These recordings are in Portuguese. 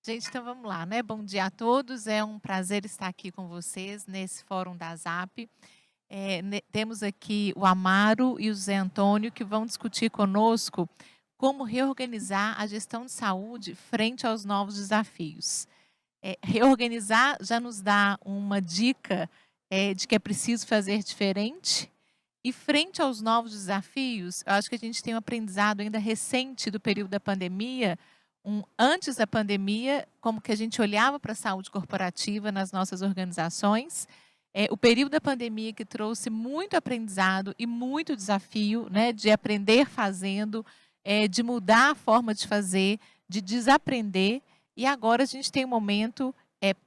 Gente, então vamos lá, né? Bom dia a todos. É um prazer estar aqui com vocês nesse fórum da ZAP. Temos aqui o Amaro e o Zé Antônio que vão discutir conosco como reorganizar a gestão de saúde frente aos novos desafios. Reorganizar já nos dá uma dica de que é preciso fazer diferente. E frente aos novos desafios, eu acho que a gente tem um aprendizado ainda recente do período da pandemia, antes da pandemia, como que a gente olhava para a saúde corporativa nas nossas organizações. O período da pandemia que trouxe muito aprendizado e muito desafio, né, de aprender fazendo, de mudar a forma de fazer, de desaprender. E agora a gente tem um momento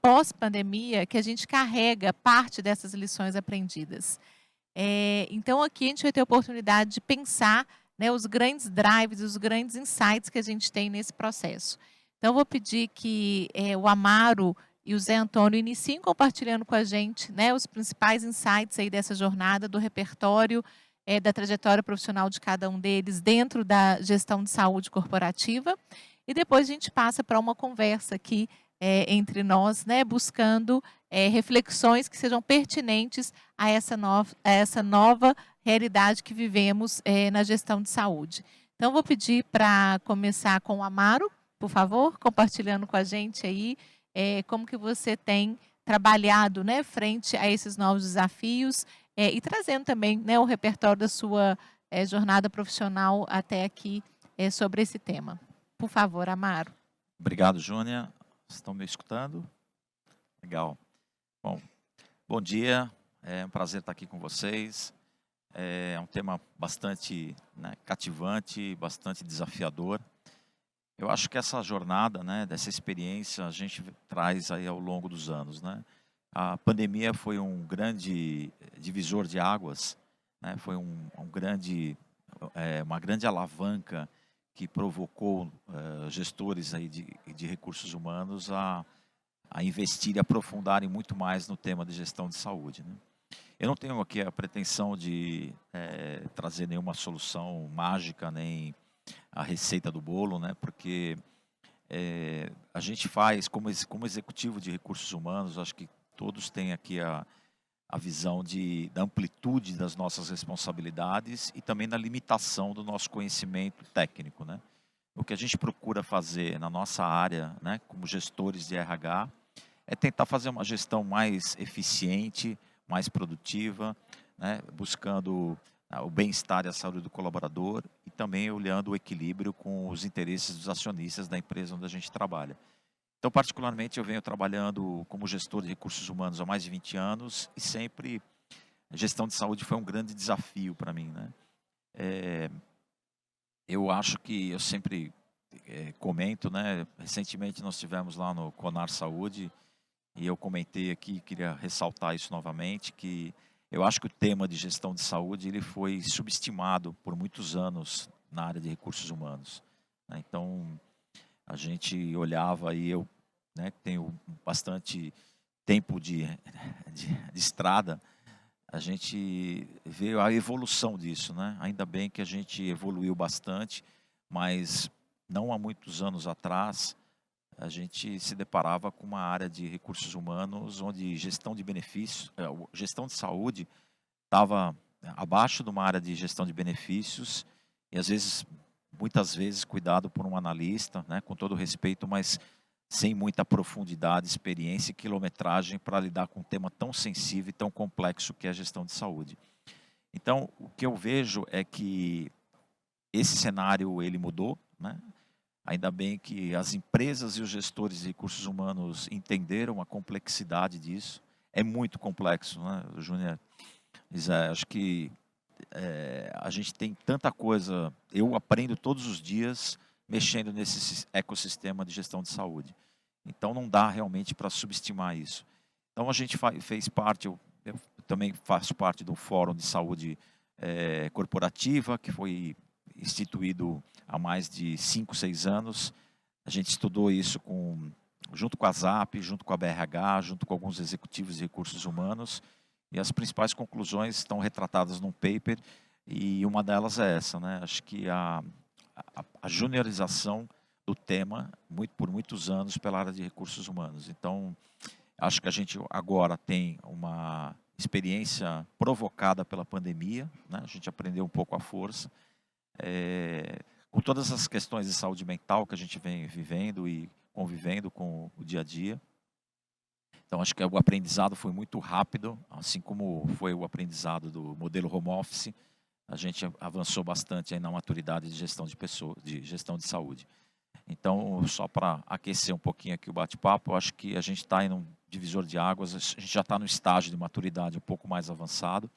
pós-pandemia que a gente carrega parte dessas lições aprendidas. Então, aqui a gente vai ter a oportunidade de pensar, né, os grandes drives, os grandes insights que a gente tem nesse processo. Então, eu vou pedir que o Amaro e o Zé Antônio iniciem compartilhando com a gente, né, os principais insights aí dessa jornada, do repertório, da trajetória profissional de cada um deles dentro da gestão de saúde corporativa. E depois a gente passa para uma conversa aqui entre nós, né, buscando reflexões que sejam pertinentes a essa nova realidade que vivemos na gestão de saúde. Então, vou pedir para começar com o Amaro, por favor, compartilhando com a gente aí como que você tem trabalhado, né, frente a esses novos desafios e trazendo também, né, o repertório da sua jornada profissional até aqui sobre esse tema. Por favor, Amaro. Obrigado, Júnia. Estão me escutando? Legal. Bom dia. É um prazer estar aqui com vocês. É um tema bastante, né, cativante, bastante desafiador. Eu acho que essa jornada, né, dessa experiência, a gente traz aí ao longo dos anos, né? A pandemia foi um grande divisor de águas, né? Foi uma grande alavanca que provocou gestores aí de recursos humanos a investir e aprofundarem muito mais no tema de gestão de saúde, né? Eu não tenho aqui a pretensão de trazer nenhuma solução mágica, nem a receita do bolo, né? Porque a gente faz, como executivo de recursos humanos, acho que todos têm aqui a visão da amplitude das nossas responsabilidades e também da limitação do nosso conhecimento técnico, né? O que a gente procura fazer na nossa área, né, como gestores de RH, é tentar fazer uma gestão mais eficiente, mais produtiva, né, buscando o bem-estar e a saúde do colaborador e também olhando o equilíbrio com os interesses dos acionistas da empresa onde a gente trabalha. Então, particularmente, eu venho trabalhando como gestor de recursos humanos há mais de 20 anos e sempre a gestão de saúde foi um grande desafio para mim, né? Eu acho que eu sempre comento, né? Recentemente nós tivemos lá no Conar Saúde e eu comentei aqui, queria ressaltar isso novamente, que eu acho que o tema de gestão de saúde ele foi subestimado por muitos anos na área de recursos humanos, né? Então, a gente olhava e eu, né, que tenho bastante tempo de estrada, a gente vê a evolução disso, né? Ainda bem que a gente evoluiu bastante, mas não há muitos anos atrás, a gente se deparava com uma área de recursos humanos onde gestão de benefícios, gestão de saúde estava abaixo de uma área de gestão de benefícios e às vezes, muitas vezes, cuidado por um analista, né, com todo respeito, mas sem muita profundidade, experiência e quilometragem para lidar com um tema tão sensível e tão complexo que é a gestão de saúde. Então, o que eu vejo é que esse cenário ele mudou, né? Ainda bem que as empresas e os gestores de recursos humanos entenderam a complexidade disso. É muito complexo, né, Júnior? Acho que a gente tem tanta coisa. Eu aprendo todos os dias mexendo nesse ecossistema de gestão de saúde. Então, não dá realmente para subestimar isso. Então, a gente fez parte, eu também faço parte do Fórum de Saúde Corporativa, que foi instituído há mais de 5, 6 anos. A gente estudou isso junto com a ZAP, junto com a BRH, junto com alguns executivos de recursos humanos, e as principais conclusões estão retratadas num paper, e uma delas é essa, né? Acho que a juniorização do tema por muitos anos pela área de recursos humanos. Então, acho que a gente agora tem uma experiência provocada pela pandemia, né? A gente aprendeu um pouco à força, com todas as questões de saúde mental que a gente vem vivendo e convivendo com o dia a dia. Então, acho que o aprendizado foi muito rápido, assim como foi o aprendizado do modelo home office. A gente avançou bastante aí na maturidade de gestão de pessoas, de gestão de saúde. Então, só para aquecer um pouquinho aqui o bate-papo, eu acho que a gente está em um divisor de águas, a gente já está no estágio de maturidade um pouco mais avançado,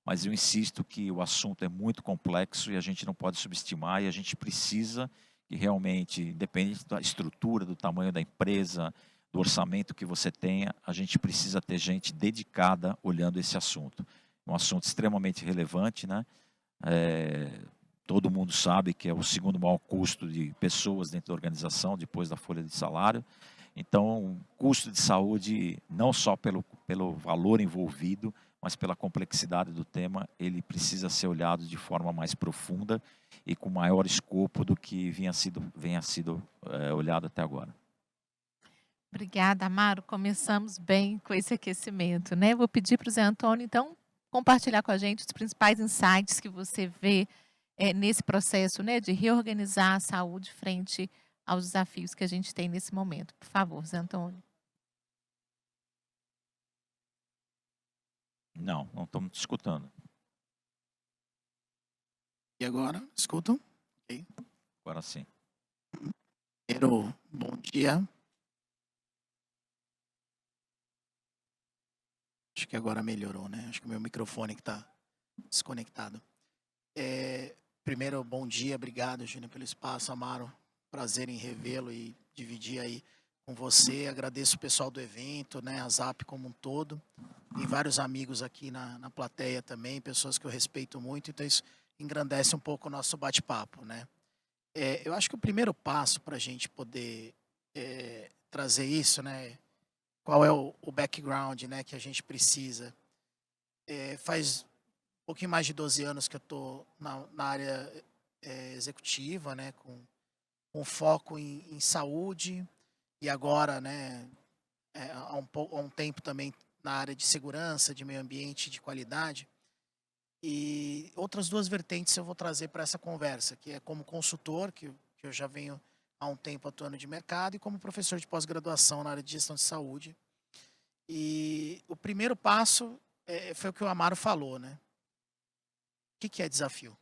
mas eu insisto que o assunto é muito complexo e a gente não pode subestimar, e a gente precisa que realmente, independente da estrutura, do tamanho da empresa, do orçamento que você tenha, a gente precisa ter gente dedicada olhando esse assunto. É um assunto extremamente relevante, né? Todo mundo sabe que é o segundo maior custo de pessoas dentro da organização, depois da folha de salário. Então, o custo de saúde, não só pelo valor envolvido, mas pela complexidade do tema, ele precisa ser olhado de forma mais profunda e com maior escopo do que venha sido olhado até agora. Obrigada, Amaro. Começamos bem com esse aquecimento, né? Vou pedir para o Zé Antônio, então, compartilhar com a gente os principais insights que você vê nesse processo, né, de reorganizar a saúde frente aos desafios que a gente tem nesse momento. Por favor, Zé Antônio. Não estamos te escutando. E agora, escutam? Ok. Agora sim. Primeiro, bom dia. Acho que agora melhorou, né? Acho que o meu microfone que está desconectado. Primeiro, bom dia, obrigado, Júnior, pelo espaço, Amaro. Prazer em revê-lo e dividir aí com você. Agradeço o pessoal do evento, né? A ZAP como um todo. Tem vários amigos aqui na plateia também, pessoas que eu respeito muito, então isso engrandece um pouco o nosso bate-papo, né? Eu acho que o primeiro passo para a gente poder trazer isso, né? Qual é o background, né, que a gente precisa? Faz um pouquinho mais de 12 anos que eu estou na área executiva, né, com foco em saúde, e agora, né, há um tempo também na área de segurança, de meio ambiente, de qualidade. E outras duas vertentes eu vou trazer para essa conversa, que é como consultor, que eu já venho há um tempo atuando de mercado, e como professor de pós-graduação na área de gestão de saúde. E o primeiro passo foi o que o Amaro falou, né? O que é desafio?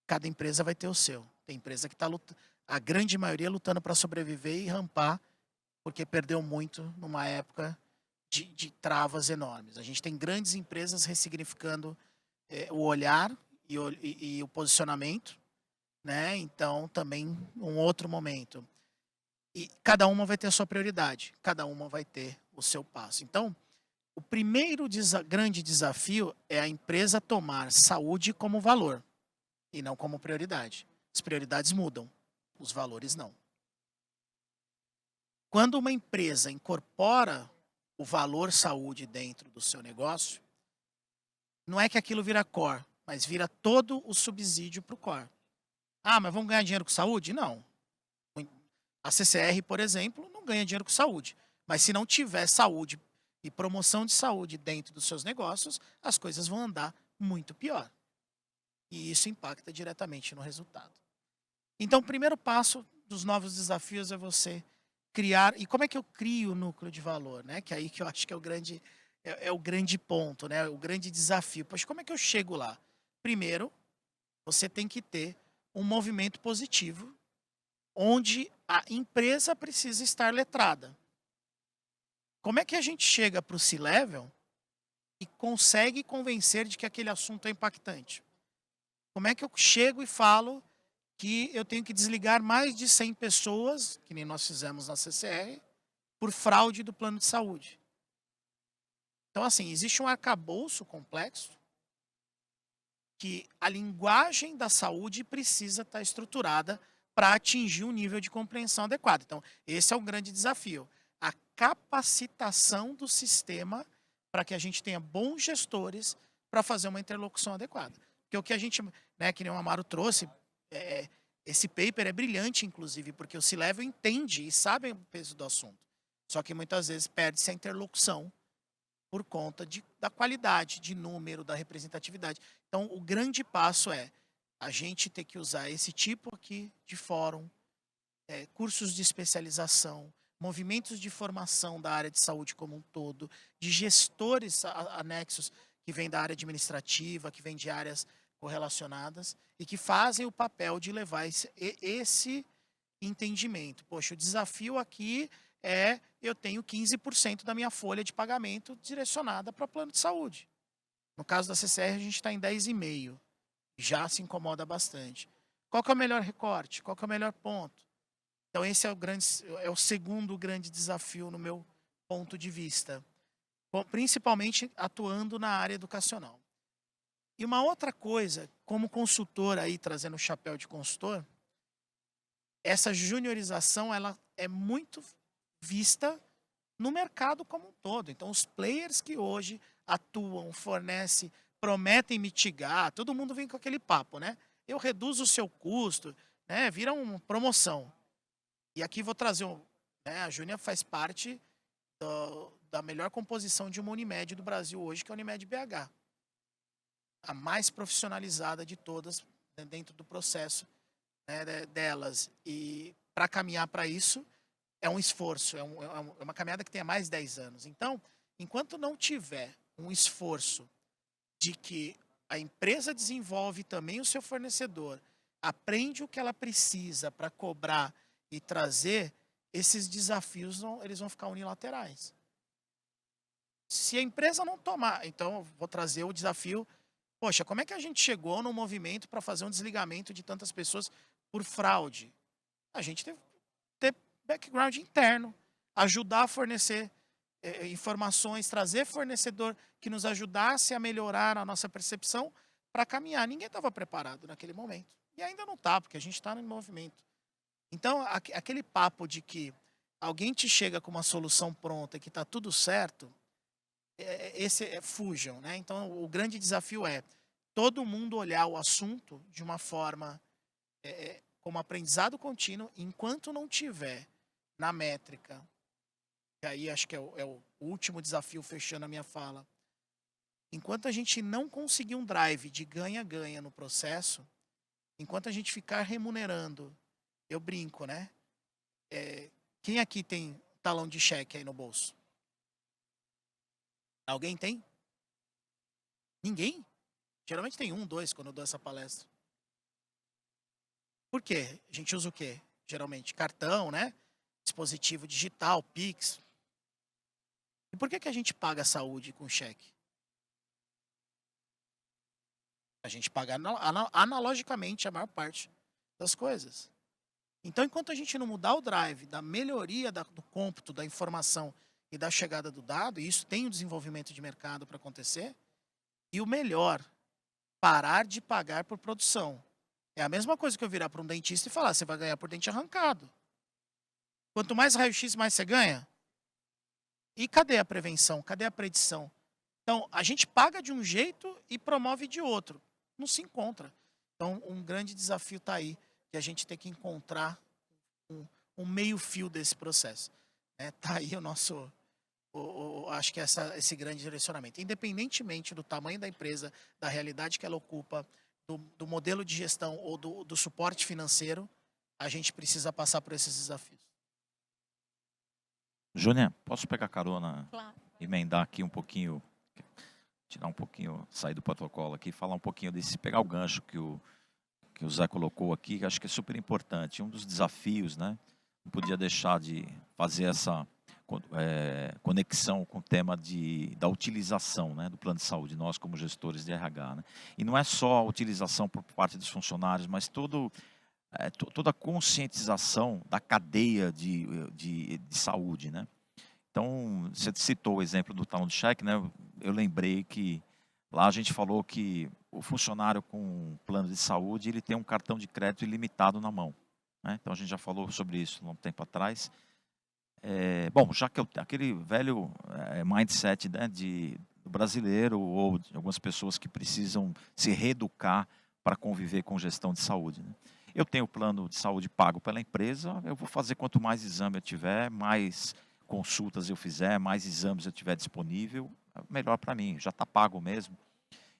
Cada empresa vai ter o seu. Tem empresa que está a grande maioria lutando para sobreviver e rampar, porque perdeu muito numa época de travas enormes. A gente tem grandes empresas ressignificando o olhar e o posicionamento, né? Então, também um outro momento. E cada uma vai ter a sua prioridade, cada uma vai ter o seu passo. Então, o primeiro grande desafio é a empresa tomar saúde como valor e não como prioridade. As prioridades mudam, os valores não. Quando uma empresa incorpora o valor saúde dentro do seu negócio, não é que aquilo vira core, mas vira todo o subsídio para o core. Ah, mas vamos ganhar dinheiro com saúde? Não. A CCR, por exemplo, não ganha dinheiro com saúde. Mas se não tiver saúde e promoção de saúde dentro dos seus negócios, as coisas vão andar muito pior. E isso impacta diretamente no resultado. Então, o primeiro passo dos novos desafios é você criar. E como é que eu crio o núcleo de valor, né? Que é aí que eu acho que é o grande ponto, né? O grande desafio. Pois como é que eu chego lá? Primeiro, você tem que ter um movimento positivo, onde a empresa precisa estar letrada. Como é que a gente chega para o C-Level e consegue convencer de que aquele assunto é impactante? Como é que eu chego e falo que eu tenho que desligar mais de 100 pessoas, que nem nós fizemos na CCR, por fraude do plano de saúde? Então, assim, existe um arcabouço complexo que a linguagem da saúde precisa estar estruturada para atingir um nível de compreensão adequado. Então, esse é o grande desafio. A capacitação do sistema para que a gente tenha bons gestores para fazer uma interlocução adequada. Porque o que a gente, né, que nem o Amaro trouxe, Esse paper é brilhante, inclusive, porque o C-Level entende e sabe o peso do assunto. Só que muitas vezes perde-se a interlocução por conta da qualidade, de número, da representatividade. Então, o grande passo é a gente ter que usar esse tipo aqui de fórum, cursos de especialização, movimentos de formação da área de saúde como um todo, de gestores anexos que vêm da área administrativa, que vêm de áreas correlacionadas e que fazem o papel de levar esse entendimento. Poxa, o desafio aqui é eu tenho 15% da minha folha de pagamento direcionada para o plano de saúde. No caso da CCR, a gente está em 10,5%. Já se incomoda bastante. Qual que é o melhor recorte? Qual que é o melhor ponto? Então, esse é o segundo grande desafio no meu ponto de vista, principalmente atuando na área educacional. E uma outra coisa, como consultor aí, trazendo o chapéu de consultor, essa juniorização ela é muito vista no mercado como um todo. Então, os players que hoje atuam, fornecem, prometem mitigar, todo mundo vem com aquele papo, né? Eu reduzo o seu custo, né? Vira uma promoção. E aqui vou trazer, a Júnia faz parte da melhor composição de uma Unimed do Brasil hoje, que é a Unimed BH. A mais profissionalizada de todas, né, dentro do processo, né, delas. E para caminhar para isso, é um esforço, é uma caminhada que tem mais de 10 anos. Então, enquanto não tiver um esforço de que a empresa desenvolve também o seu fornecedor, aprende o que ela precisa para cobrar e trazer, esses desafios eles vão ficar unilaterais. Se a empresa não tomar, então eu vou trazer o desafio, poxa, como é que a gente chegou no movimento para fazer um desligamento de tantas pessoas por fraude? A gente teve que ter background interno, ajudar a fornecer informações, trazer fornecedor que nos ajudasse a melhorar a nossa percepção para caminhar. Ninguém estava preparado naquele momento. E ainda não está, porque a gente está no movimento. Então, aquele papo de que alguém te chega com uma solução pronta e que está tudo certo, fujam, né? Então, o grande desafio é todo mundo olhar o assunto de uma forma como aprendizado contínuo, enquanto não tiver na métrica, e aí acho que é o último desafio, fechando a minha fala, enquanto a gente não conseguir um drive de ganha-ganha no processo, enquanto a gente ficar remunerando, eu brinco, né? Quem aqui tem talão de cheque aí no bolso? Alguém tem? Ninguém? Geralmente tem 1, 2 quando eu dou essa palestra. Por quê? A gente usa o quê? Geralmente cartão, né? Dispositivo digital, Pix. E por que a gente paga a saúde com cheque? A gente paga analogicamente a maior parte das coisas. Então, enquanto a gente não mudar o drive da melhoria do cômputo, da informação e da chegada do dado, e isso tem um desenvolvimento de mercado para acontecer, e o melhor, parar de pagar por produção. É a mesma coisa que eu virar para um dentista e falar, você vai ganhar por dente arrancado. Quanto mais raio-x, mais você ganha. E cadê a prevenção? Cadê a predição? Então, a gente paga de um jeito e promove de outro. Não se encontra. Então, um grande desafio está aí, que a gente tem que encontrar um meio-fio desse processo. Está aí o nosso, acho que esse grande direcionamento. Independentemente do tamanho da empresa, da realidade que ela ocupa, do modelo de gestão ou do suporte financeiro, a gente precisa passar por esses desafios. Júnia, posso pegar carona, Claro. emendar aqui um pouquinho, tirar um pouquinho, sair do protocolo aqui, falar um pouquinho pegar o gancho que o Zé colocou aqui, que acho que é super importante. Um dos desafios, né? Não podia deixar de fazer essa conexão com o tema da utilização, né, do plano de saúde, nós como gestores de RH. Né? E não é só a utilização por parte dos funcionários, mas toda a conscientização da cadeia de saúde. Né? Então, você citou o exemplo do talão de cheque, né? Eu lembrei que lá a gente falou que o funcionário com plano de saúde, ele tem um cartão de crédito ilimitado na mão. Né? Então, a gente já falou sobre isso há um tempo atrás. Bom, já que aquele velho mindset, né, do brasileiro ou de algumas pessoas que precisam se reeducar para conviver com gestão de saúde. Né? Eu tenho plano de saúde pago pela empresa, eu vou fazer quanto mais exame eu tiver, mais consultas eu fizer, mais exames eu tiver disponível, melhor para mim, já está pago mesmo.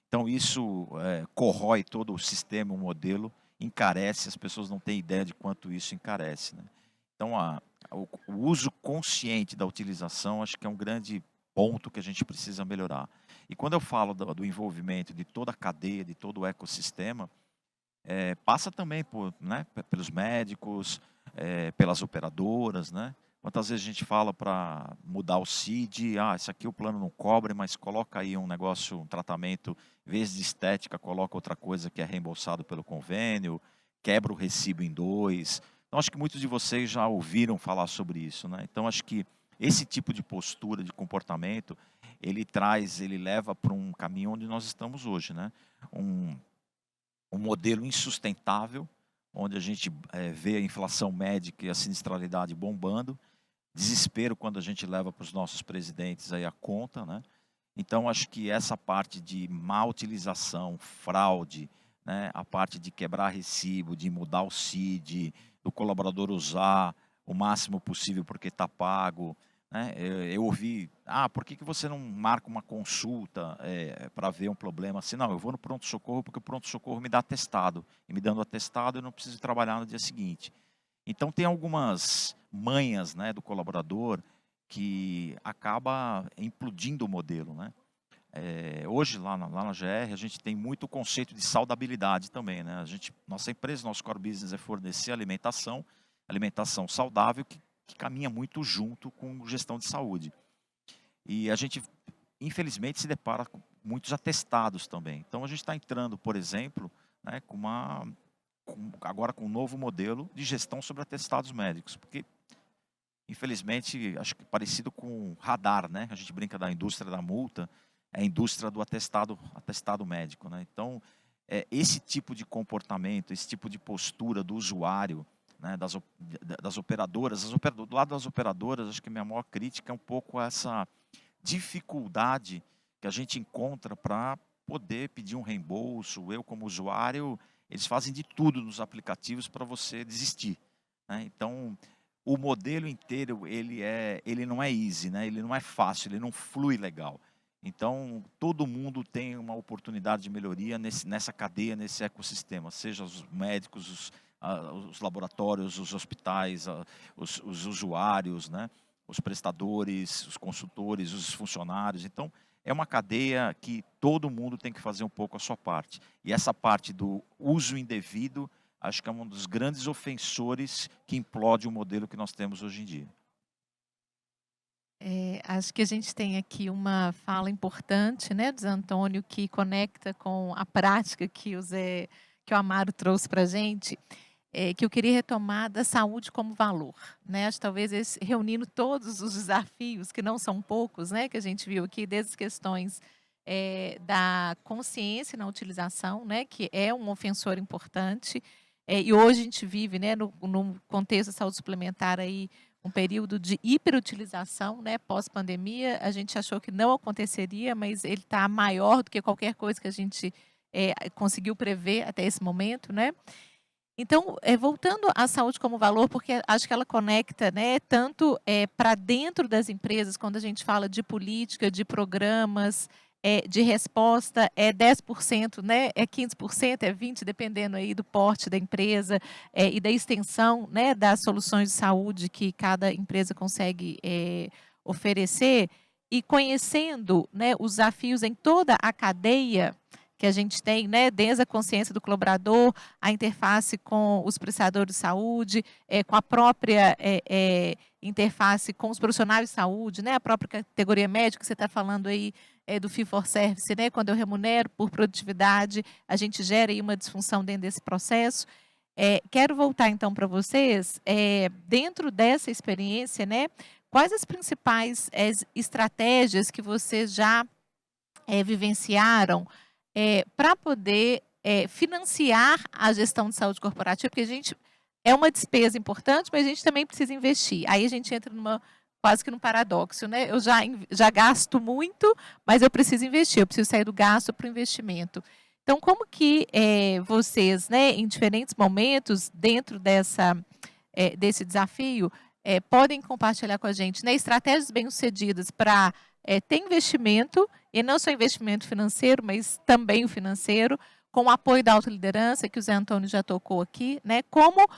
Então isso corrói todo o sistema, o modelo, encarece, as pessoas não têm ideia de quanto isso encarece, né? Então o uso consciente da utilização acho que é um grande ponto que a gente precisa melhorar. E quando eu falo do envolvimento de toda a cadeia, de todo o ecossistema, passa também pelos médicos, pelas operadoras, né? Quantas vezes a gente fala para mudar o CID, esse aqui o plano não cobre, mas coloca aí um negócio, um tratamento, em vez de estética, coloca outra coisa que é reembolsado pelo convênio, quebra o recibo em 2. Então, acho que muitos de vocês já ouviram falar sobre isso, né? Então, acho que esse tipo de postura, de comportamento, ele leva para um caminho onde nós estamos hoje, né? Um modelo insustentável, onde a gente vê a inflação médica e a sinistralidade bombando, desespero quando a gente leva para os nossos presidentes aí a conta, né? Então, acho que essa parte de má utilização, fraude, né? A parte de quebrar recibo, de mudar o CID, do colaborador usar o máximo possível porque está pago, né? Eu ouvi, por que você não marca uma consulta para ver um problema assim? Não, eu vou no pronto-socorro porque o pronto-socorro me dá atestado. E me dando atestado, eu não preciso trabalhar no dia seguinte. Então, tem algumas manhas, né, do colaborador que acaba implodindo o modelo, né? Hoje, lá na GR, a gente tem muito o conceito de saudabilidade também, né? Nossa empresa, nosso core business é fornecer alimentação saudável que caminha muito junto com gestão de saúde. E a gente, infelizmente, se depara com muitos atestados também. Então, a gente está entrando, por exemplo, né, agora com um novo modelo de gestão sobre atestados médicos, porque, infelizmente, acho que parecido com radar, né? A gente brinca da indústria da multa, é a indústria do atestado médico, né? Então, esse tipo de comportamento, esse tipo de postura do usuário, né, das operadoras, do lado das operadoras, acho que a minha maior crítica é um pouco essa dificuldade que a gente encontra para poder pedir um reembolso. Eu, como usuário, eles fazem de tudo nos aplicativos para você desistir, né? Então, o modelo inteiro, ele não é easy, né? Ele não é fácil, ele não flui legal. Então, todo mundo tem uma oportunidade de melhoria nessa cadeia, nesse ecossistema, seja os médicos, os laboratórios, os hospitais, os usuários, né? Os prestadores, os consultores, os funcionários. Então, é uma cadeia que todo mundo tem que fazer um pouco a sua parte. E essa parte do uso indevido, acho que é um dos grandes ofensores que implode o modelo que nós temos hoje em dia. Acho que a gente tem aqui uma fala importante, né, do Zé Antônio, que conecta com a prática que o Amaro trouxe para a gente, que eu queria retomar da saúde como valor, né? Acho que talvez reunindo todos os desafios, que não são poucos, né, que a gente viu aqui, desde as questões da consciência na utilização, né, que é um ofensor importante, e hoje a gente vive, né, no contexto da saúde suplementar aí, um período de hiperutilização, né, pós-pandemia. A gente achou que não aconteceria, mas ele está maior do que qualquer coisa que a gente conseguiu prever até esse momento, né? Então, voltando à saúde como valor, porque acho que ela conecta, né, tanto para dentro das empresas, quando a gente fala de política, de programas, de resposta, 10%, né, 15%, 20%, dependendo aí do porte da empresa e da extensão, né, das soluções de saúde que cada empresa consegue oferecer, e conhecendo, né, os desafios em toda a cadeia que a gente tem, né, desde a consciência do colaborador, a interface com os prestadores de saúde, com a própria interface com os profissionais de saúde, né, a própria categoria médica, que você está falando aí do fee for service, né, quando eu remunero por produtividade, a gente gera aí uma disfunção dentro desse processo. Quero voltar então para vocês, dentro dessa experiência, né, quais as principais estratégias que vocês já vivenciaram para poder financiar a gestão de saúde corporativa, porque a gente é uma despesa importante, mas a gente também precisa investir. Aí a gente entra quase que num paradoxo, né? Eu já gasto muito, mas eu preciso investir, eu preciso sair do gasto para o investimento. Então, como que vocês, né, em diferentes momentos, dentro desse desafio, podem compartilhar com a gente, né, estratégias bem-sucedidas para ter investimento, e não só investimento financeiro, mas também o financeiro, com o apoio da autoliderança, que o Zé Antônio já tocou aqui, né? Como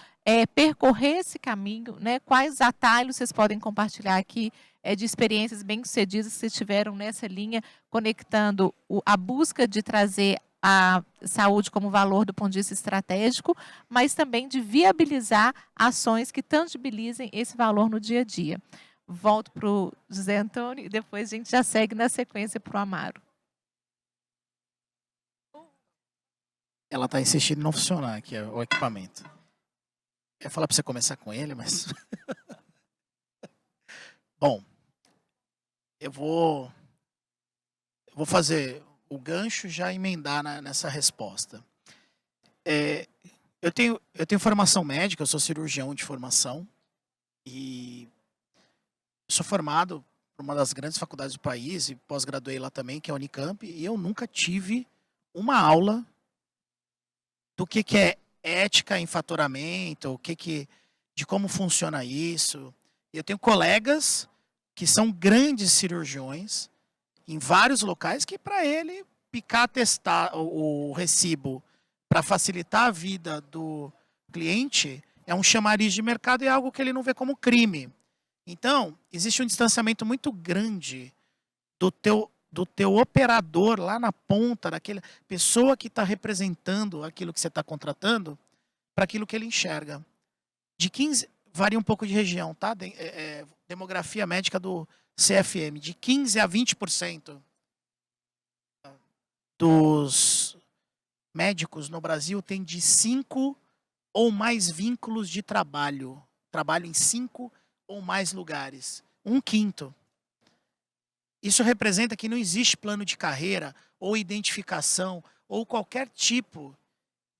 percorrer esse caminho, né? Quais atalhos vocês podem compartilhar aqui de experiências bem-sucedidas que vocês tiveram nessa linha, conectando a busca de trazer a saúde como valor do ponto de vista estratégico, mas também de viabilizar ações que tangibilizem esse valor no dia a dia. Volto para o José Antônio e depois a gente já segue na sequência para o Amaro. Ela está insistindo em não funcionar aqui, o equipamento. Eu ia falar para você começar com ele, mas... Bom, eu vou fazer o gancho já emendar nessa resposta. Eu tenho formação médica, eu sou cirurgião de formação e sou formado por uma das grandes faculdades do país e pós-graduei lá também, que é a Unicamp, e eu nunca tive uma aula do que é ética em faturamento, de como funciona isso. Eu tenho colegas que são grandes cirurgiões em vários locais que para ele picar o recibo para facilitar a vida do cliente é um chamariz de mercado e é algo que ele não vê como crime. Então, existe um distanciamento muito grande do teu operador lá na ponta, daquela pessoa que está representando aquilo que você está contratando, para aquilo que ele enxerga. Varia um pouco de região, tá? Demografia médica do CFM, de 15% a 20% dos médicos no Brasil tem de 5 ou mais vínculos de trabalho. Trabalho em 5 ou mais lugares. 1/5. Isso representa que não existe plano de carreira, ou identificação, ou qualquer tipo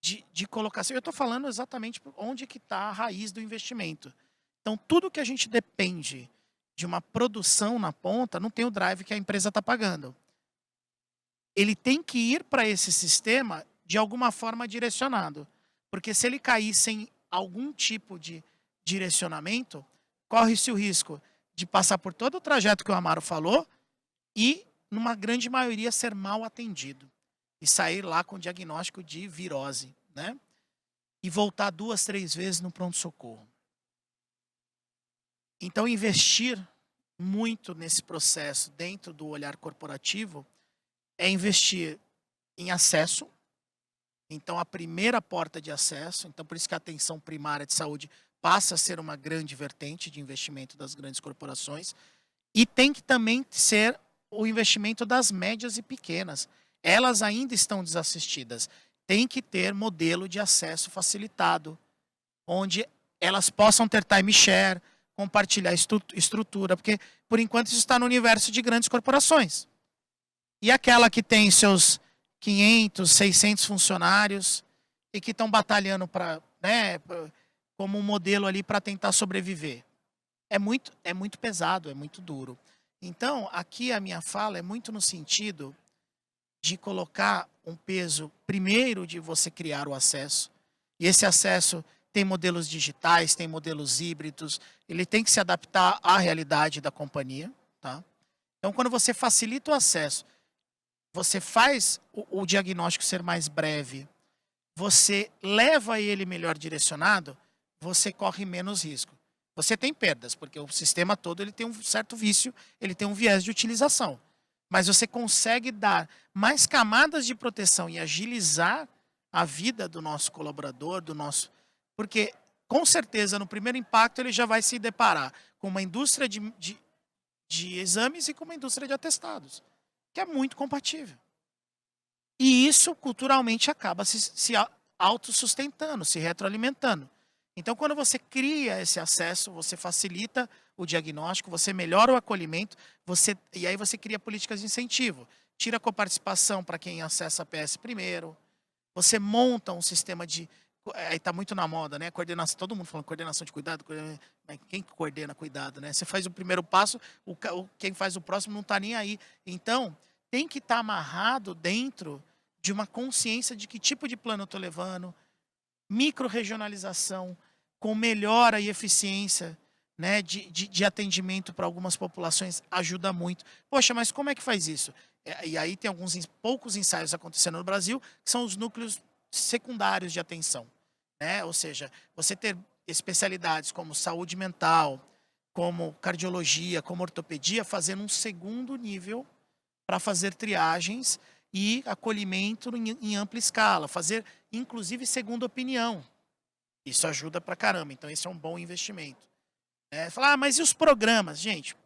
de colocação. Eu estou falando exatamente onde que está a raiz do investimento. Então, tudo que a gente depende de uma produção na ponta, não tem o drive que a empresa está pagando. Ele tem que ir para esse sistema de alguma forma direcionado. Porque se ele cair sem algum tipo de direcionamento, corre-se o risco de passar por todo o trajeto que o Amaro falou e, numa grande maioria, ser mal atendido. E sair lá com diagnóstico de virose, né? E voltar 2, 3 vezes no pronto-socorro. Então, investir muito nesse processo dentro do olhar corporativo é investir em acesso. Então, a primeira porta de acesso, então por isso que a atenção primária de saúde passa a ser uma grande vertente de investimento das grandes corporações. E tem que também ser o investimento das médias e pequenas. Elas ainda estão desassistidas. Tem que ter modelo de acesso facilitado, onde elas possam ter time share, compartilhar estrutura, porque, por enquanto, isso está no universo de grandes corporações. E aquela que tem seus 500, 600 funcionários e que estão batalhando como um modelo ali para tentar sobreviver. É muito pesado, é muito duro. Então, aqui a minha fala é muito no sentido de colocar um peso, primeiro, de você criar o acesso. E esse acesso tem modelos digitais, tem modelos híbridos, ele tem que se adaptar à realidade da companhia. Tá? Então, quando você facilita o acesso, você faz o diagnóstico ser mais breve, você leva ele melhor direcionado, você corre menos risco. Você tem perdas, porque o sistema todo ele tem um certo vício, ele tem um viés de utilização. Mas você consegue dar mais camadas de proteção e agilizar a vida do nosso colaborador, porque, com certeza, no primeiro impacto, ele já vai se deparar com uma indústria de exames e com uma indústria de atestados, que é muito compatível. E isso, culturalmente, acaba se autossustentando, se retroalimentando. Então, quando você cria esse acesso, você facilita o diagnóstico, você melhora o acolhimento, e aí você cria políticas de incentivo. Tira a coparticipação para quem acessa a PS primeiro. Você monta um sistema de... Aí está muito na moda, né? Coordenação, todo mundo falando coordenação de cuidado. Quem coordena cuidado, né? Você faz o primeiro passo, quem faz o próximo não está nem aí. Então, tem que estar amarrado dentro de uma consciência de que tipo de plano eu estou levando, micro-regionalização com melhora e eficiência, né, de atendimento para algumas populações ajuda muito. Poxa, mas como é que faz isso? E aí tem poucos ensaios acontecendo no Brasil, que são os núcleos secundários de atenção, né? Ou seja, você ter especialidades como saúde mental, como cardiologia, como ortopedia, fazendo um segundo nível para fazer triagens e acolhimento em ampla escala, fazer inclusive segunda opinião. Isso ajuda pra caramba, então esse é um bom investimento. Falar, mas e os programas? Gente,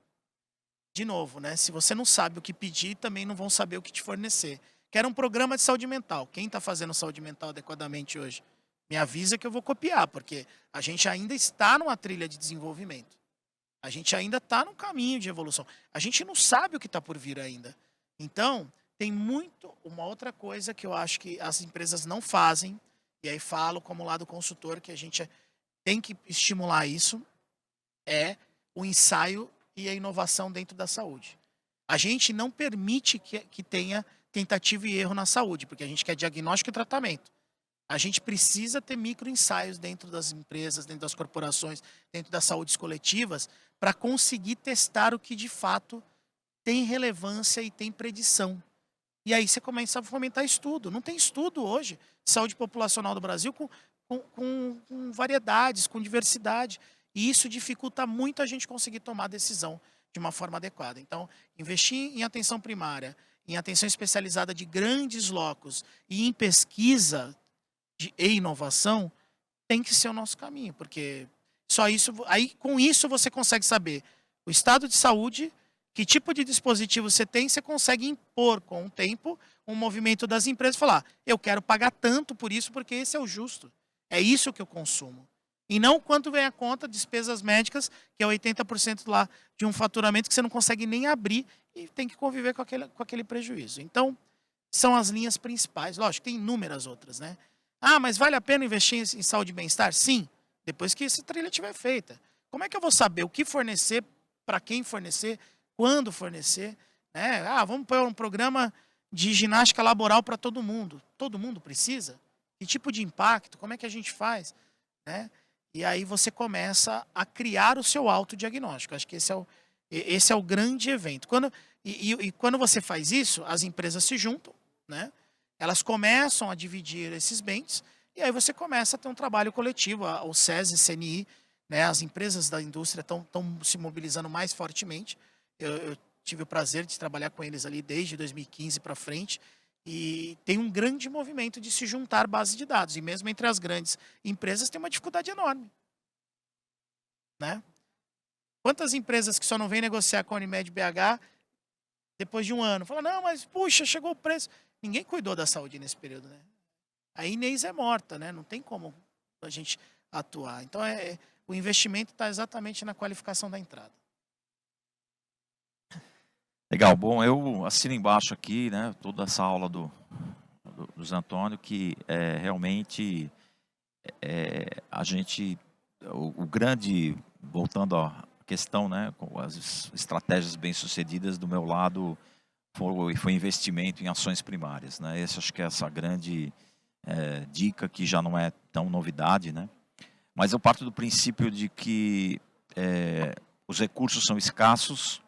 de novo, né? Se você não sabe o que pedir, também não vão saber o que te fornecer. Quero um programa de saúde mental. Quem está fazendo saúde mental adequadamente hoje? Me avisa que eu vou copiar, porque a gente ainda está numa trilha de desenvolvimento. A gente ainda está num caminho de evolução. A gente não sabe o que está por vir ainda. Então, tem uma outra coisa que eu acho que as empresas não fazem, e aí falo como lado consultor que a gente tem que estimular isso, é o ensaio e a inovação dentro da saúde. A gente não permite que tenha tentativa e erro na saúde, porque a gente quer diagnóstico e tratamento. A gente precisa ter microensaios dentro das empresas, dentro das corporações, dentro das saúdes coletivas, para conseguir testar o que de fato tem relevância e tem predição. E aí você começa a fomentar estudo. Não tem estudo hoje de saúde populacional do Brasil com variedades, com diversidade. E isso dificulta muito a gente conseguir tomar decisão de uma forma adequada. Então, investir em atenção primária, em atenção especializada de grandes locos e em pesquisa e inovação tem que ser o nosso caminho, porque só isso, aí com isso você consegue saber o estado de saúde, que tipo de dispositivo você tem, você consegue impor com o tempo um movimento das empresas e falar, eu quero pagar tanto por isso porque esse é o justo, é isso que eu consumo. E não quanto vem a conta, despesas médicas, que é 80% lá de um faturamento que você não consegue nem abrir e tem que conviver com aquele prejuízo. Então, são as linhas principais. Lógico, tem inúmeras outras, né? Ah, mas vale a pena investir em saúde e bem-estar? Sim, depois que essa trilha estiver feita. Como é que eu vou saber o que fornecer, para quem fornecer, quando fornecer? Né? Ah, vamos pôr um programa de ginástica laboral para todo mundo. Todo mundo precisa? Que tipo de impacto? Como é que a gente faz? Né? E aí você começa a criar o seu autodiagnóstico. Acho que esse é o grande evento. Quando você faz isso, as empresas se juntam, né? Elas começam a dividir esses bens e aí você começa a ter um trabalho coletivo. O SESI, CNI, né? As empresas da indústria estão se mobilizando mais fortemente. Eu tive o prazer de trabalhar com eles ali desde 2015 para frente. E tem um grande movimento de se juntar base de dados. E mesmo entre as grandes empresas tem uma dificuldade enorme. Né? Quantas empresas que só não vêm negociar com a Unimed BH depois de um ano? Falam, não, mas puxa, chegou o preço. Ninguém cuidou da saúde nesse período. Né? A Inês é morta, né? Não tem como a gente atuar. Então, o investimento está exatamente na qualificação da entrada. Legal, bom, eu assino embaixo aqui, né, toda essa aula do Zé Antônio, que realmente a gente, o grande, voltando à questão, né, com as estratégias bem-sucedidas do meu lado, foi investimento em ações primárias, né, acho que é essa grande dica que já não é tão novidade, né, mas eu parto do princípio de que os recursos são escassos,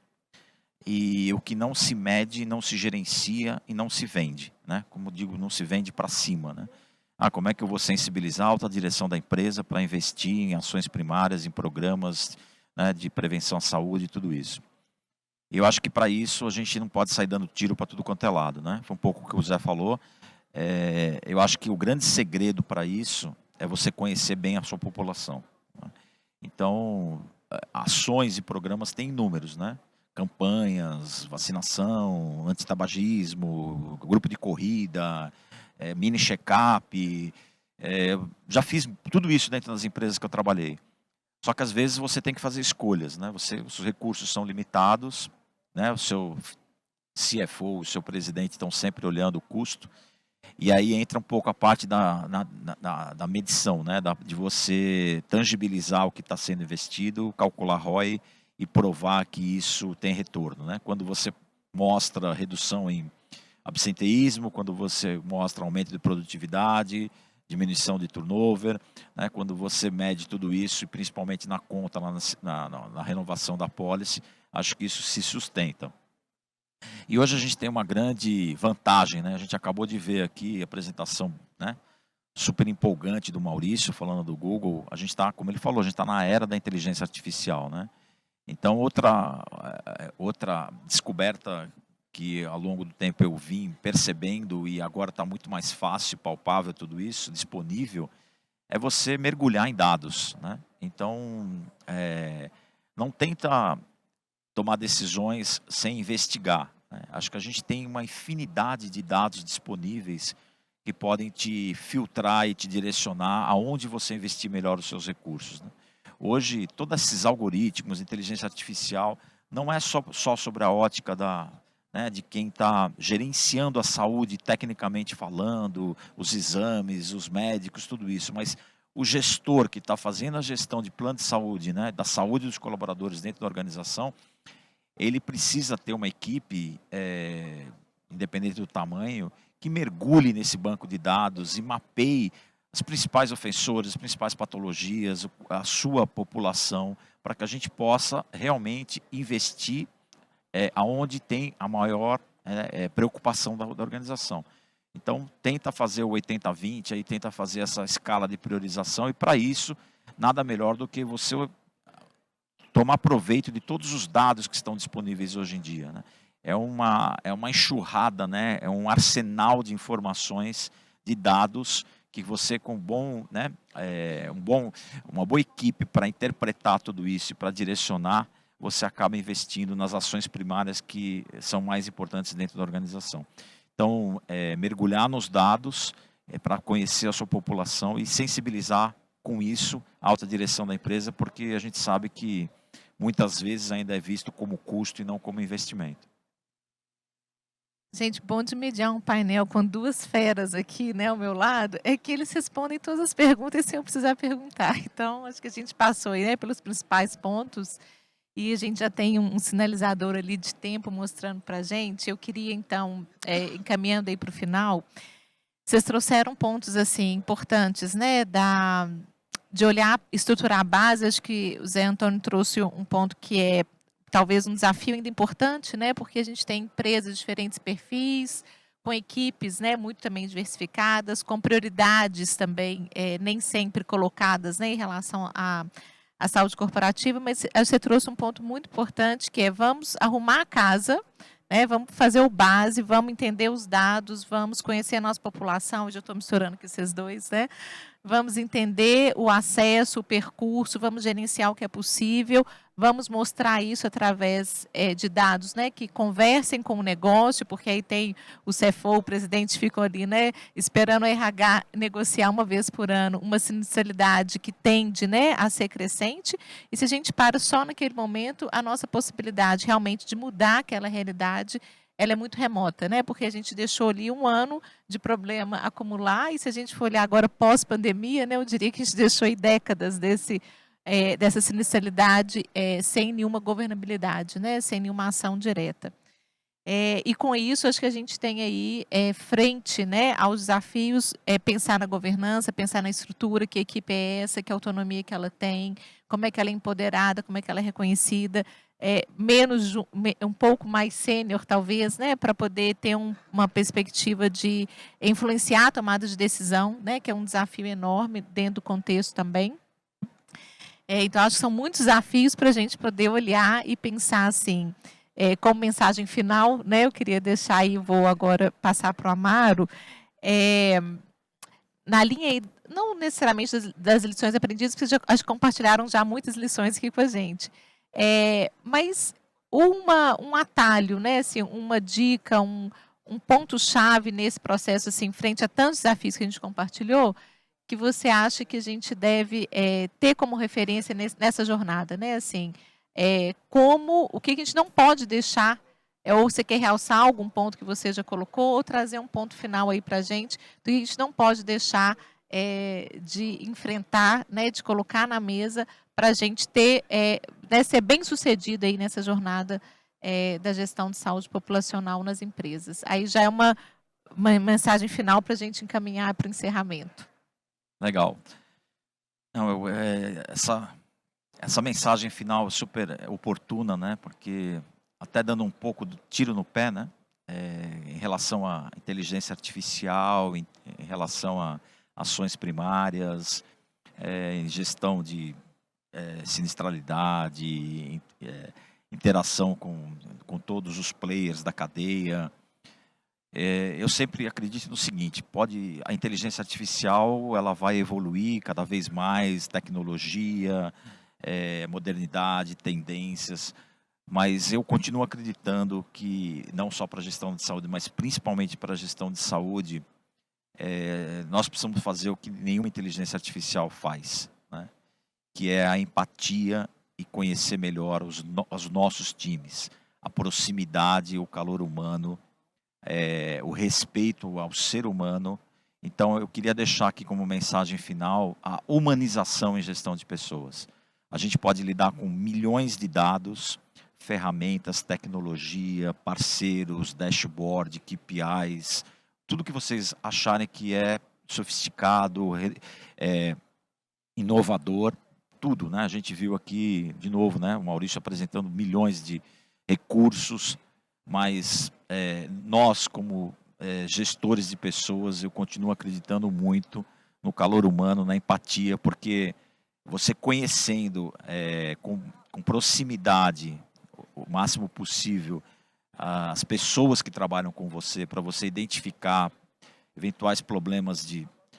e o que não se mede, não se gerencia e não se vende, né? Como digo, não se vende para cima, né? Ah, como é que eu vou sensibilizar a alta direção da empresa para investir em ações primárias, em programas, né, de prevenção à saúde e tudo isso. E eu acho que para isso a gente não pode sair dando tiro para tudo quanto é lado, né? Foi um pouco o que o Zé falou. Eu acho que o grande segredo para isso é você conhecer bem a sua população, né? Então, ações e programas têm inúmeros, né? Campanhas, vacinação, antitabagismo, grupo de corrida, mini check-up. Já fiz tudo isso dentro das empresas que eu trabalhei. Só que às vezes você tem que fazer escolhas, né? Os seus recursos são limitados, né? O seu CFO, o seu presidente estão sempre olhando o custo. E aí entra um pouco a parte da medição, né? De você tangibilizar o que está sendo investido, calcular ROI e provar que isso tem retorno, né? Quando você mostra redução em absenteísmo, quando você mostra aumento de produtividade, diminuição de turnover, né? Quando você mede tudo isso, e principalmente na conta, lá na renovação da policy, acho que isso se sustenta. E hoje a gente tem uma grande vantagem, né? A gente acabou de ver aqui a apresentação, né, super empolgante do Maurício, falando do Google. A gente está, como ele falou, a gente está na era da inteligência artificial, né? Então, outra descoberta que ao longo do tempo eu vim percebendo, e agora está muito mais fácil, palpável tudo isso, disponível, é você mergulhar em dados, né? Então, não tenta tomar decisões sem investigar, né? Acho que a gente tem uma infinidade de dados disponíveis que podem te filtrar e te direcionar aonde você investir melhor os seus recursos, né? Hoje, todos esses algoritmos, inteligência artificial, não é só sobre a ótica de quem está gerenciando a saúde, tecnicamente falando, os exames, os médicos, tudo isso, mas o gestor que está fazendo a gestão de plano de saúde, né, da saúde dos colaboradores dentro da organização, ele precisa ter uma equipe, independente do tamanho, que mergulhe nesse banco de dados e mapeie as principais ofensores, as principais patologias, a sua população, para que a gente possa realmente investir aonde tem a maior preocupação da organização. Então, tenta fazer o 80-20, aí tenta fazer essa escala de priorização, e para isso, nada melhor do que você tomar proveito de todos os dados que estão disponíveis hoje em dia, né? É uma enxurrada, né? É um arsenal de informações, de dados, que você, com uma boa equipe para interpretar tudo isso e para direcionar, você acaba investindo nas ações primárias que são mais importantes dentro da organização. Então, mergulhar nos dados para conhecer a sua população e sensibilizar com isso a alta direção da empresa, porque a gente sabe que muitas vezes ainda é visto como custo e não como investimento. Gente, bom de mediar um painel com duas feras aqui, né, ao meu lado, é que eles respondem todas as perguntas sem eu precisar perguntar. Então, acho que a gente passou aí, né, pelos principais pontos, e a gente já tem um sinalizador ali de tempo mostrando para a gente. Eu queria, então, encaminhando aí para o final, vocês trouxeram pontos assim importantes, né, de olhar, estruturar a base. Acho que o Zé Antônio trouxe um ponto que é talvez um desafio ainda importante, né, porque a gente tem empresas de diferentes perfis, com equipes, né, muito também diversificadas, com prioridades também nem sempre colocadas, né, em relação à saúde corporativa. Mas você trouxe um ponto muito importante, que é: vamos arrumar a casa, né, vamos fazer o base, vamos entender os dados, vamos conhecer a nossa população. Hoje eu estou misturando com esses dois, né? Vamos entender o acesso, o percurso, vamos gerenciar o que é possível, vamos mostrar isso através de dados, né, que conversem com o negócio, porque aí tem o CFO, o presidente, ficam ali, né, esperando o RH negociar uma vez por ano uma sinistralidade que tende, né, a ser crescente. E se a gente para só naquele momento, a nossa possibilidade realmente de mudar aquela realidade, ela é muito remota, né? Porque a gente deixou ali um ano de problema acumular, e se a gente for olhar agora pós-pandemia, né, eu diria que a gente deixou aí décadas dessa sinistralidade sem nenhuma governabilidade, né, sem nenhuma ação direta. E com isso, acho que a gente tem aí, frente, né, aos desafios, pensar na governança, pensar na estrutura, que equipe é essa, que autonomia que ela tem, como é que ela é empoderada, como é que ela é reconhecida, um pouco mais sênior, talvez, né, para poder ter uma perspectiva de influenciar a tomada de decisão, né, que é um desafio enorme dentro do contexto também. Então, acho que são muitos desafios para a gente poder olhar e pensar assim. Como mensagem final, né, eu queria deixar aí, vou agora passar para o Amaro, na linha aí, não necessariamente das lições aprendidas, porque acho que compartilharam já muitas lições aqui com a gente. Mas um atalho, né, assim, uma dica, um ponto-chave nesse processo, assim, frente a tantos desafios que a gente compartilhou, que você acha que a gente deve ter como referência nessa jornada, né? Assim, o que a gente não pode deixar, ou você quer realçar algum ponto que você já colocou, ou trazer um ponto final aí para a gente, do que a gente não pode deixar de enfrentar, né, de colocar na mesa, para a gente ter, né, ser bem sucedido aí nessa jornada da gestão de saúde populacional nas empresas. Aí já é uma mensagem final para a gente encaminhar para o encerramento. Legal. Não, essa mensagem final é super oportuna, né? Porque até dando um pouco do tiro no pé, né? Em relação à inteligência artificial, em relação a ações primárias, em gestão de sinistralidade, interação com todos os players da cadeia. Eu sempre acredito no seguinte: a inteligência artificial ela vai evoluir cada vez mais, tecnologia, modernidade, tendências, mas eu continuo acreditando que não só para a gestão de saúde, mas principalmente para a gestão de saúde, nós precisamos fazer o que nenhuma inteligência artificial faz, né? Que é a empatia e conhecer melhor os nossos times, a proximidade, o calor humano, o respeito ao ser humano. Então, eu queria deixar aqui como mensagem final a humanização em gestão de pessoas. A gente pode lidar com milhões de dados, ferramentas, tecnologia, parceiros, dashboard, KPIs, tudo que vocês acharem que é sofisticado, inovador, tudo, né? A gente viu aqui, de novo, né, o Maurício apresentando milhões de recursos, mas nós, como gestores de pessoas, eu continuo acreditando muito no calor humano, na empatia, porque você conhecendo com proximidade, o máximo possível, as pessoas que trabalham com você, para você identificar eventuais problemas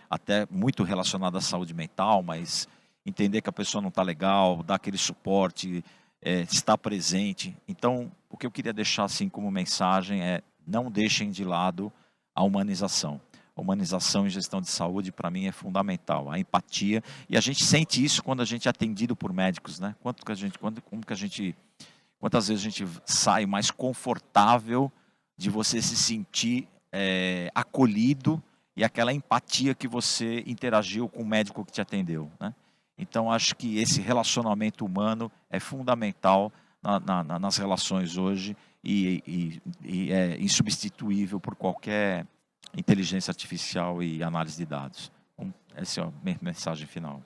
até muito relacionados à saúde mental, mas entender que a pessoa não está legal, dar aquele suporte, estar presente. Então, o que eu queria deixar assim como mensagem é: não deixem de lado a humanização. A humanização em gestão de saúde, para mim, é fundamental. A empatia. E a gente sente isso quando a gente é atendido por médicos, né? Quantas vezes a gente sai mais confortável de você se sentir acolhido e aquela empatia que você interagiu com o médico que te atendeu, né? Então, acho que esse relacionamento humano é fundamental nas relações hoje e é insubstituível por qualquer inteligência artificial e análise de dados. Então, essa é a minha mensagem final.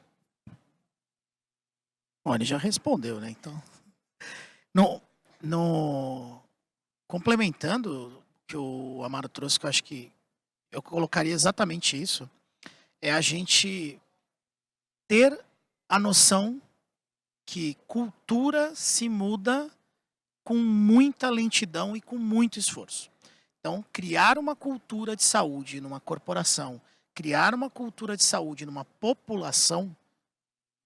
Bom, ele já respondeu, né? Então, complementando o que o Amaro trouxe, que eu acho que eu colocaria exatamente isso, é a gente ter a noção que cultura se muda com muita lentidão e com muito esforço. Então, criar uma cultura de saúde numa corporação, criar uma cultura de saúde numa população,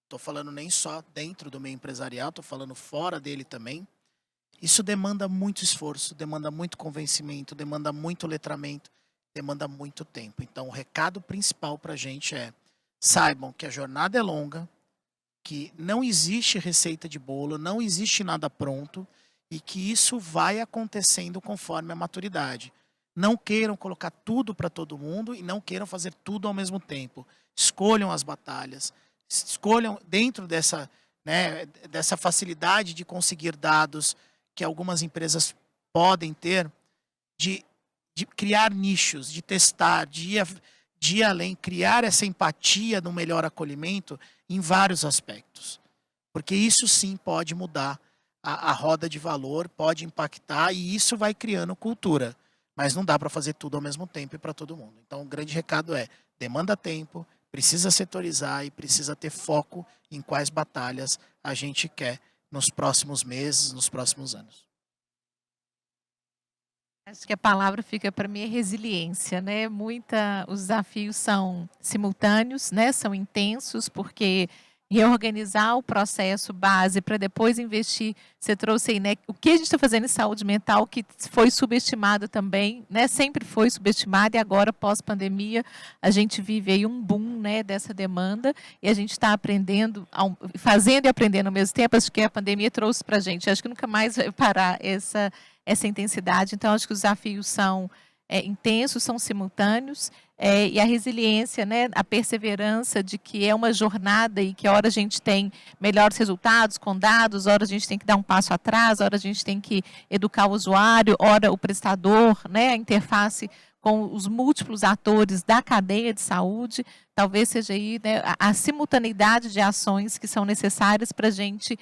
estou falando nem só dentro do meio empresarial, estou falando fora dele também, isso demanda muito esforço, demanda muito convencimento, demanda muito letramento, demanda muito tempo. Então, o recado principal para a gente é: saibam que a jornada é longa, que não existe receita de bolo, não existe nada pronto e que isso vai acontecendo conforme a maturidade. Não queiram colocar tudo para todo mundo e não queiram fazer tudo ao mesmo tempo. Escolham as batalhas, escolham dentro dessa facilidade de conseguir dados que algumas empresas podem ter, de criar nichos, de testar, de ir além, criar essa empatia no melhor acolhimento em vários aspectos. Porque isso sim pode mudar a roda de valor, pode impactar e isso vai criando cultura. Mas não dá para fazer tudo ao mesmo tempo e para todo mundo. Então o grande recado é: demanda tempo, precisa setorizar e precisa ter foco em quais batalhas a gente quer nos próximos meses, nos próximos anos. Acho que a palavra fica para mim é resiliência, né? Os desafios são simultâneos, né? São intensos, porque reorganizar o processo base para depois investir, você trouxe aí, né? O que a gente está fazendo em saúde mental, que foi subestimado também, né? Sempre foi subestimado e agora, pós-pandemia, a gente vive aí um boom, né, dessa demanda e a gente está aprendendo, fazendo e aprendendo ao mesmo tempo. Acho que a pandemia trouxe para a gente, acho que nunca mais vai parar essa intensidade. Então, acho que os desafios são intensos, são simultâneos. e a resiliência, né, a perseverança de que é uma jornada e que a hora a gente tem melhores resultados com dados, a hora a gente tem que dar um passo atrás, a hora a gente tem que educar o usuário, a hora o prestador, né, a interface com os múltiplos atores da cadeia de saúde, talvez seja aí, né, a simultaneidade de ações que são necessárias para a gente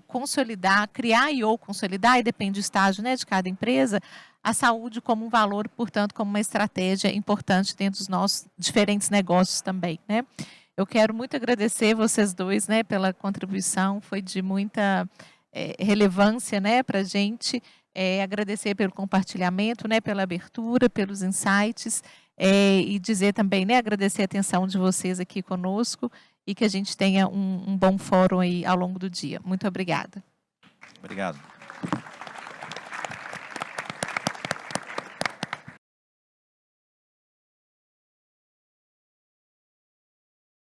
consolidar, criar ou consolidar, e depende do estágio, né, de cada empresa, a saúde como um valor, portanto, como uma estratégia importante dentro dos nossos diferentes negócios também, né? Eu quero muito agradecer vocês dois, né, pela contribuição, foi de muita relevância, né, para a gente, agradecer pelo compartilhamento, né, pela abertura, pelos insights, e dizer também, né, agradecer a atenção de vocês aqui conosco e que a gente tenha um bom fórum aí ao longo do dia. Muito obrigada. Obrigado.